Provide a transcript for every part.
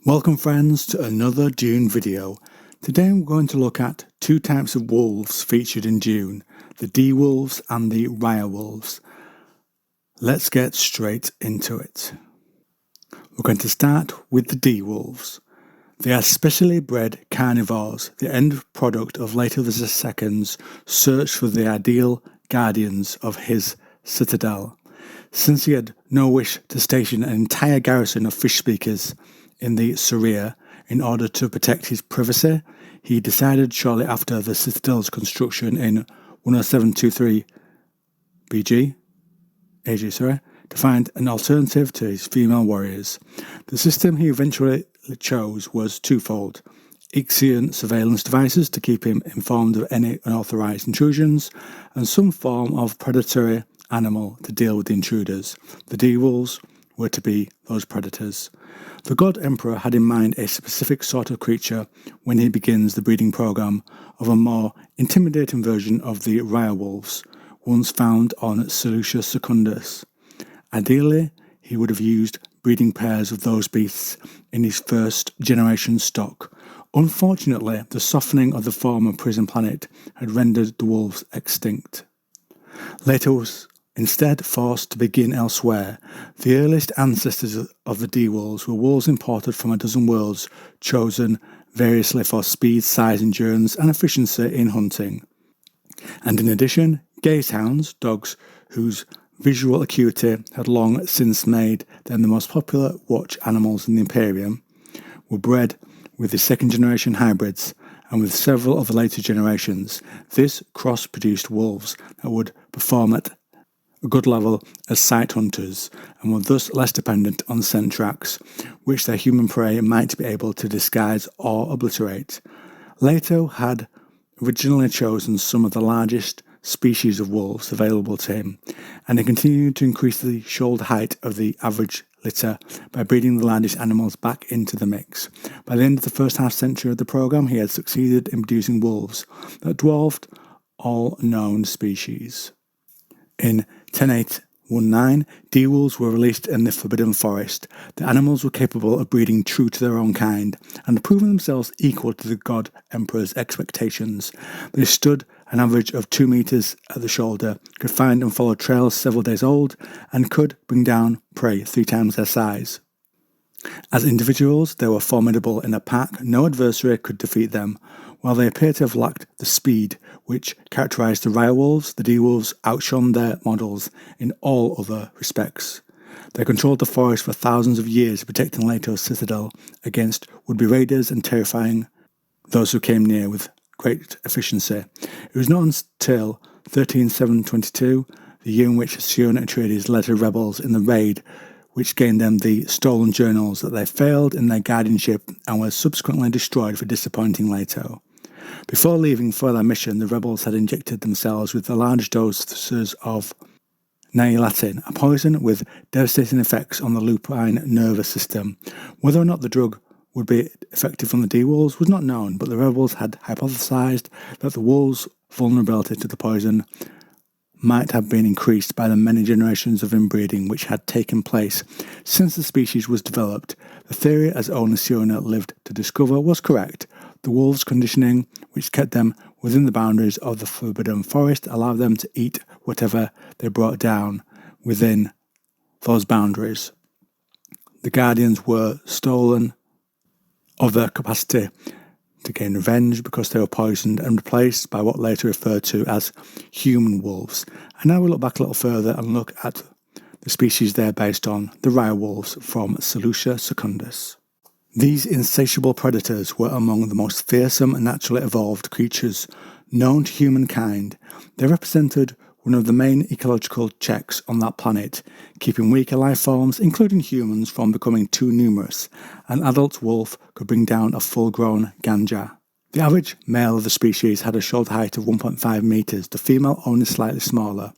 Welcome friends to another Dune video. Today we're going to look at two types of wolves featured in Dune, the D-Wolves and the Wolves. Let's get straight into it. We're going to start with the D-Wolves. They are specially bred carnivores, the end product of Leto II's search for the ideal guardians of his citadel. Since he had no wish to station an entire garrison of fish speakers in the Surya in order to protect his privacy, he decided shortly after the citadel's construction in 10723 AG, to find an alternative to his female warriors. The system he eventually chose was twofold: Ixian surveillance devices to keep him informed of any unauthorized intrusions, and some form of predatory animal to deal with the intruders. The D-Wolves were to be those predators. The God Emperor had in mind a specific sort of creature when he begins the breeding program of a more intimidating version of the Wolves, once found on Seleucia Secundus. Ideally, he would have used breeding pairs of those beasts in his first generation stock. Unfortunately, the softening of the former prison planet had rendered the wolves extinct. Leto was instead forced to begin elsewhere. The earliest ancestors of the D-Wolves were wolves imported from a dozen worlds, chosen variously for speed, size, endurance, and efficiency in hunting. And in addition, gazehounds, dogs whose visual acuity had long since made them the most popular watch animals in the Imperium, were bred with the second-generation hybrids, and with several of the later generations. This cross produced wolves that would perform at a good level as sight hunters, and were thus less dependent on scent tracks, which their human prey might be able to disguise or obliterate. Leto had originally chosen some of the largest species of wolves available to him, and he continued to increase the shoulder height of the average litter by breeding the largest animals back into the mix. By the end of the first half century of the program, he had succeeded in producing wolves that dwarfed all known species. In 10819, D-Wolves were released in the Forbidden Forest. The animals were capable of breeding true to their own kind, and proving themselves equal to the God Emperor's expectations. They stood an average of 2 meters at the shoulder, could find and follow trails several days old, and could bring down prey 3 times their size. As individuals, they were formidable in a pack. No adversary could defeat them. While they appear to have lacked the speed which characterized the Wolves, the D-Wolves outshone their models in all other respects. They controlled the forest for thousands of years, protecting Leto's citadel against would-be raiders and terrifying those who came near with great efficiency. It was not until 13722, the year in which Siona Atreides led her rebels in the raid, which gained them the stolen journals, that they failed in their guardianship and were subsequently destroyed for disappointing Leto. Before leaving for their mission, the rebels had injected themselves with the large doses of Nylatin, a poison with devastating effects on the lupine nervous system. Whether or not the drug would be effective on the D-Wolves was not known, but the rebels had hypothesized that the wolves' vulnerability to the poison might have been increased by the many generations of inbreeding which had taken place since the species was developed. The theory, as only Siona lived to discover, was correct. The wolves' conditioning, which kept them within the boundaries of the Forbidden Forest, allowed them to eat whatever they brought down within those boundaries. The Guardians were stolen of their capacity to gain revenge because they were poisoned and replaced by what later referred to as human wolves. And now we'll look back a little further and look at the species they're based on, the Wolves from Seleucia Secundus. These insatiable predators were among the most fearsome and naturally evolved creatures known to humankind. They represented one of the main ecological checks on that planet, keeping weaker life forms, including humans, from becoming too numerous. An adult wolf could bring down a full-grown ganja. The average male of the species had a shoulder height of 1.5 meters, the female only slightly smaller,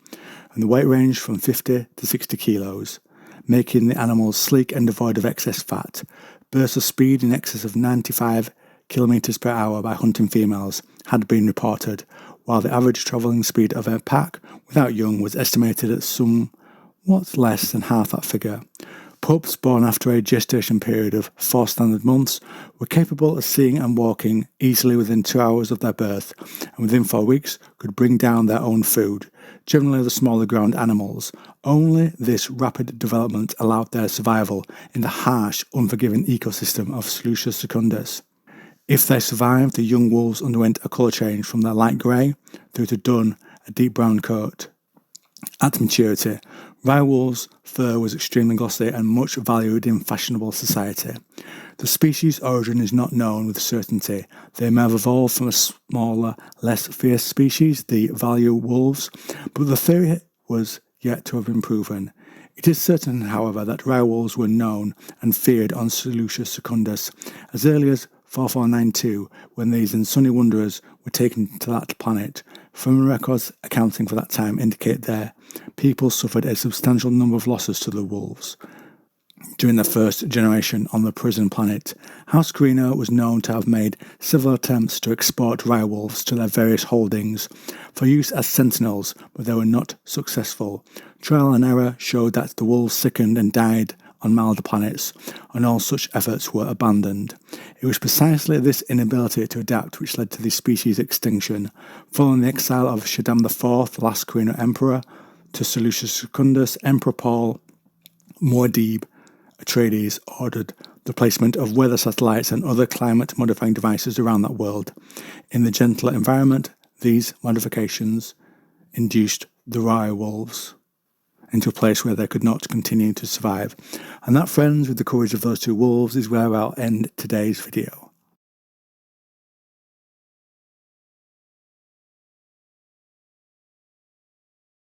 and the weight ranged from 50 to 60 kilos, making the animals sleek and devoid of excess fat. Bursts of speed in excess of 95 kilometers per hour by hunting females had been reported, while the average travelling speed of a pack without young was estimated at somewhat less than half that figure. Pups born after a gestation period of 4 standard months were capable of seeing and walking easily within 2 hours of their birth, and within 4 weeks could bring down their own food, generally the smaller ground animals. Only this rapid development allowed their survival in the harsh, unforgiving ecosystem of Seleucia secundus. If they survived, the young wolves underwent a colour change from their light grey through to dun, a deep brown coat. At maturity, rye wolves' fur was extremely glossy and much valued in fashionable society. The species' origin is not known with certainty. They may have evolved from a smaller, less fierce species, the value wolves, but the theory was yet to have been proven. It is certain, however, that rye wolves were known and feared on Seleucia secundus as early as 4492, when these sunny wanderers were taken to that planet. From records accounting for that time indicate their people suffered a substantial number of losses to the wolves during their first generation on the prison planet. House Greeno was known to have made several attempts to export rye wolves to their various holdings for use as sentinels, but they were not successful. Trial and error showed that the wolves sickened and died on milder planets, and all such efforts were abandoned. It was precisely this inability to adapt which led to the species' extinction. Following the exile of Shaddam IV, the last Greeno emperor, to Seleucia secundus, Emperor Paul Muad'Dib Atreides ordered the placement of weather satellites and other climate-modifying devices around that world. In the gentler environment, these modifications induced the rye wolves into a place where they could not continue to survive. And that, friends, with the courage of those two wolves, is where I'll end today's video.